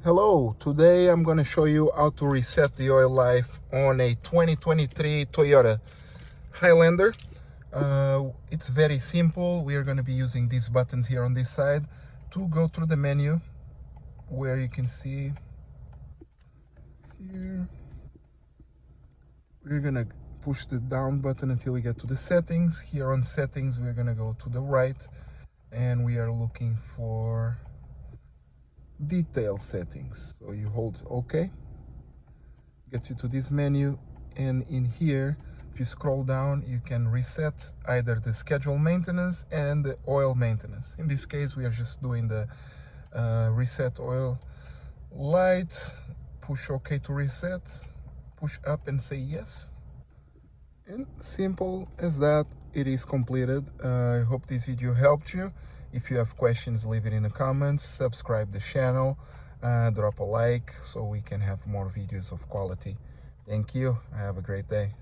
Hello, today I'm going to show you how to reset the oil life on a 2023 Toyota Highlander. It's very simple. We are going to be using these buttons here on this side to go through the menu where you can see here. We're going to push the down button until we get to the settings. Here on settings, we're going to go to the right and we are looking for detail settings. So you hold OK, gets you to this menu, and in here if you scroll down you can reset either the scheduled maintenance and the oil maintenance. In this case we are just doing the reset oil light. Push OK to reset, push up and say yes, and simple as that, it is completed. I hope this video helped you. If you have questions, leave it in the comments, subscribe the channel, drop a like so we can have more videos of quality. Thank you. Have a great day.